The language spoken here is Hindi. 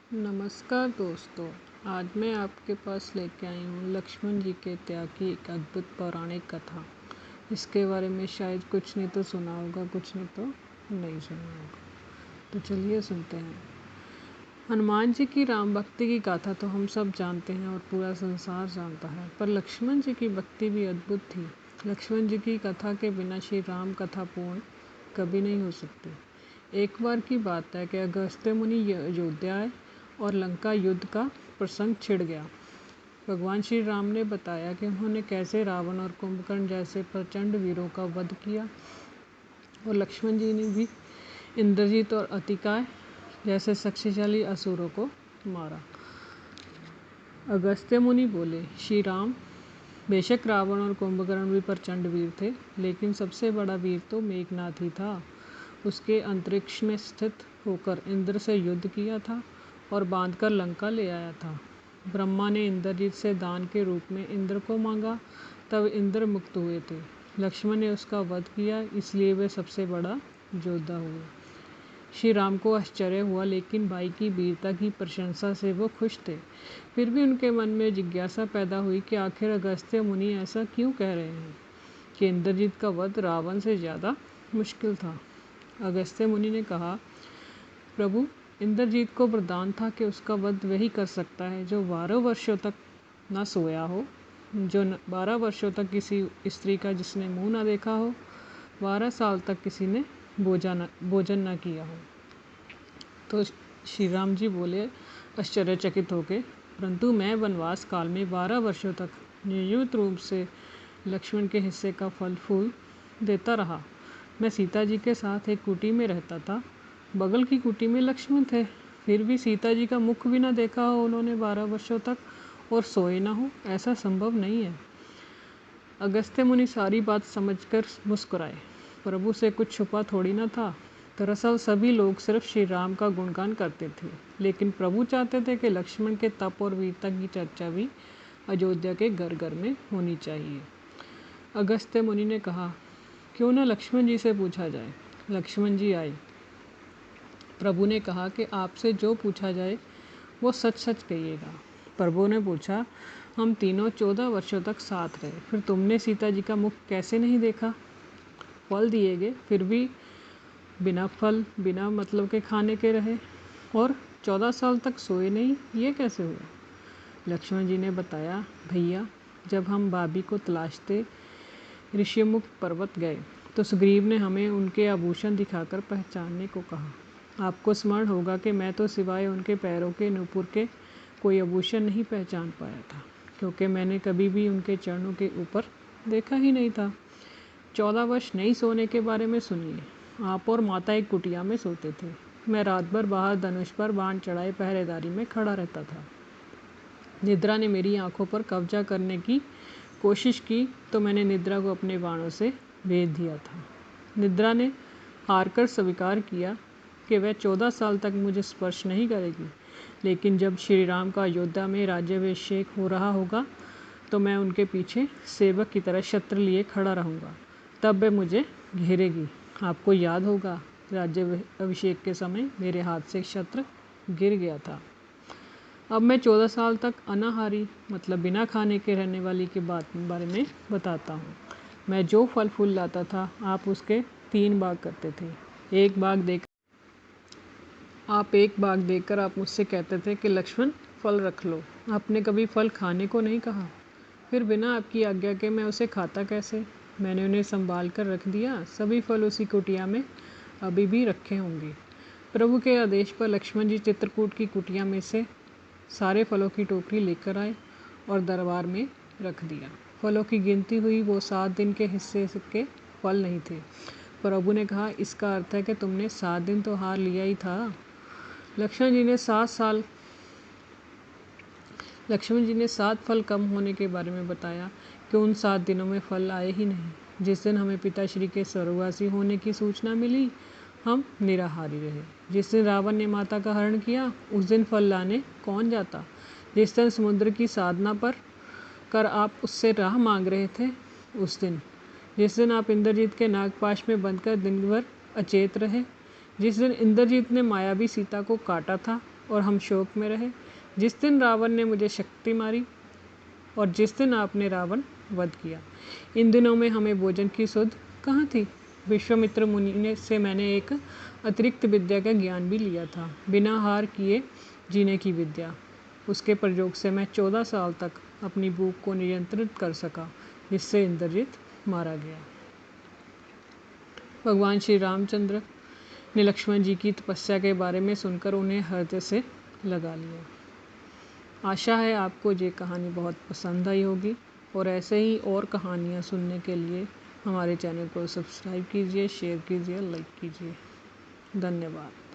नमस्कार दोस्तों। आज मैं आपके पास लेके आई हूँ लक्ष्मण जी के त्याग की एक अद्भुत पौराणिक कथा। इसके बारे में शायद कुछ ने तो सुना होगा, कुछ ने तो नहीं सुना होगा। तो चलिए सुनते हैं। हनुमान जी की राम भक्ति की गाथा तो हम सब जानते हैं और पूरा संसार जानता है, पर लक्ष्मण जी की भक्ति भी अद्भुत थी। लक्ष्मण जी की कथा के बिना श्री राम कथा पूर्ण कभी नहीं हो सकती। एक बार की बात है कि अगस्त्य मुनि अयोध्या आए और लंका युद्ध का प्रसंग छिड़ गया। भगवान श्री राम ने बताया कि उन्होंने कैसे रावण और कुंभकर्ण जैसे प्रचंड वीरों का वध किया, और लक्ष्मण जी ने भी इंद्रजीत और अतिकाय जैसे शक्तिशाली असुरों को मारा। अगस्त्य मुनि बोले, श्री राम, बेशक रावण और कुंभकर्ण भी प्रचंड वीर थे, लेकिन सबसे बड़ा वीर तो मेघनाथ ही था। उसके अंतरिक्ष में स्थित होकर इंद्र से युद्ध किया था और बांधकर लंका ले आया था। ब्रह्मा ने इंद्रजीत से दान के रूप में इंद्र को मांगा, तब इंद्र मुक्त हुए थे। लक्ष्मण ने उसका वध किया, इसलिए वे सबसे बड़ा योद्धा हुए। श्री राम को आश्चर्य हुआ, लेकिन भाई की वीरता की प्रशंसा से वो खुश थे। फिर भी उनके मन में जिज्ञासा पैदा हुई कि आखिर अगस्त्य मुनि ऐसा क्यों कह रहे हैं कि इंद्रजीत का वध रावण से ज़्यादा मुश्किल था। अगस्त्य मुनि ने कहा, प्रभु, इंद्रजीत को वरदान था कि उसका वध वही कर सकता है जो 12 वर्षों तक न सोया हो, जो 12 वर्षों तक किसी स्त्री का जिसने मुंह ना देखा हो, 12 साल तक किसी ने भोजन न किया हो। तो श्री राम जी बोले आश्चर्यचकित होकर, परंतु मैं वनवास काल में 12 वर्षों तक नियमित रूप से लक्ष्मण के हिस्से का फल फूल देता रहा। मैं सीता जी के साथ एक कुटी में रहता था। बगल की कुटी में लक्ष्मण थे, फिर भी सीता जी का मुख भी ना देखा हो उन्होंने 12 वर्षों तक, और सोए ना हो, ऐसा संभव नहीं है। अगस्त्य मुनि सारी बात समझकर मुस्कुराए। प्रभु से कुछ छुपा थोड़ी ना था। दरअसल सभी लोग सिर्फ श्री राम का गुणगान करते थे, लेकिन प्रभु चाहते थे कि लक्ष्मण के तप और वीरता की चर्चा भी अयोध्या के घर घर में होनी चाहिए। अगस्त्य मुनि ने कहा, क्यों न लक्ष्मण जी से पूछा जाए। लक्ष्मण जी आए। प्रभु ने कहा कि आपसे जो पूछा जाए वो सच सच कहिएगा। प्रभु ने पूछा, हम तीनों 14 वर्षों तक साथ रहे, फिर तुमने सीता जी का मुख कैसे नहीं देखा? फल दिए गए, फिर भी बिना फल बिना मतलब के खाने के रहे, और 14 साल तक सोए नहीं, ये कैसे हुआ? लक्ष्मण जी ने बताया, भैया, जब हम भाभी को तलाशते ऋषिमुख पर्वत गए तो सुग्रीव ने हमें उनके आभूषण दिखाकर पहचानने को कहा। आपको स्मरण होगा कि मैं तो सिवाय उनके पैरों के नूपुर के कोई आभूषण नहीं पहचान पाया था, क्योंकि मैंने कभी भी उनके चरणों के ऊपर देखा ही नहीं था। 14 वर्ष नहीं सोने के बारे में सुनिए। आप और माता एक कुटिया में सोते थे। मैं रात भर बाहर धनुष पर बाण चढ़ाए पहरेदारी में खड़ा रहता था। निद्रा ने मेरी आंखों पर कब्जा करने की कोशिश की तो मैंने निद्रा को अपने बाणों से भेद दिया था। निद्रा ने हार कर स्वीकार किया कि वह 14 साल तक मुझे स्पर्श नहीं करेगी, लेकिन जब श्री राम का अयोध्या में राज्याभिषेक हो रहा होगा तो मैं उनके पीछे सेवक की तरह शस्त्र लिए खड़ा रहूँगा, तब वह मुझे घेरेगी। आपको याद होगा, राज्याभिषेक के समय मेरे हाथ से शस्त्र गिर गया था। अब मैं 14 साल तक अनाहारी मतलब बिना खाने के रहने वाली के बारे में बताता हूँ। मैं जो फल फूल लाता था, आप उसके 3 भाग करते थे। एक भाग देकर आप मुझसे कहते थे कि लक्ष्मण, फल रख लो। आपने कभी फल खाने को नहीं कहा। फिर बिना आपकी आज्ञा के मैं उसे खाता कैसे? मैंने उन्हें संभाल कर रख दिया। सभी फल उसी कुटिया में अभी भी रखे होंगे। प्रभु के आदेश पर लक्ष्मण जी चित्रकूट की कुटिया में से सारे फलों की टोकरी लेकर आए और दरबार में रख दिया। फलों की गिनती हुई, वो 7 दिन के हिस्से के फल नहीं थे। प्रभु ने कहा, इसका अर्थ है कि तुमने 7 दिन तो हार लिया ही था। लक्ष्मण जी ने 7 फल कम होने के बारे में बताया कि उन 7 दिनों में फल आए ही नहीं। जिस दिन हमें पिताश्री के स्वर्गवासी होने की सूचना मिली, हम निराहारी रहे। जिस दिन रावण ने माता का हरण किया, उस दिन फल लाने कौन जाता? जिस दिन समुद्र की साधना पर कर आप उससे राह मांग रहे थे, उस दिन। जिस दिन आप इंद्रजीत के नागपाश में बंधकर दिन भर अचेत रहे, जिस दिन इंद्रजीत ने मायावी सीता को काटा था और हम शोक में रहे, जिस दिन रावण ने मुझे शक्ति मारी और जिस दिन आपने रावण वध किया, इन दिनों में हमें भोजन की सुध कहाँ थी। विश्वामित्र मुनि से मैंने एक अतिरिक्त विद्या का ज्ञान भी लिया था, बिना हार किए जीने की विद्या। उसके प्रयोग से मैं 14 साल तक अपनी भूख को नियंत्रित कर सका, जिससे इंद्रजीत मारा गया। भगवान श्री रामचंद्र ने लक्ष्मण जी की तपस्या के बारे में सुनकर उन्हें हृदय से लगा लिया। आशा है आपको ये कहानी बहुत पसंद आई होगी और ऐसे ही और कहानियाँ सुनने के लिए हमारे चैनल को सब्सक्राइब कीजिए, शेयर कीजिए, लाइक कीजिए। धन्यवाद।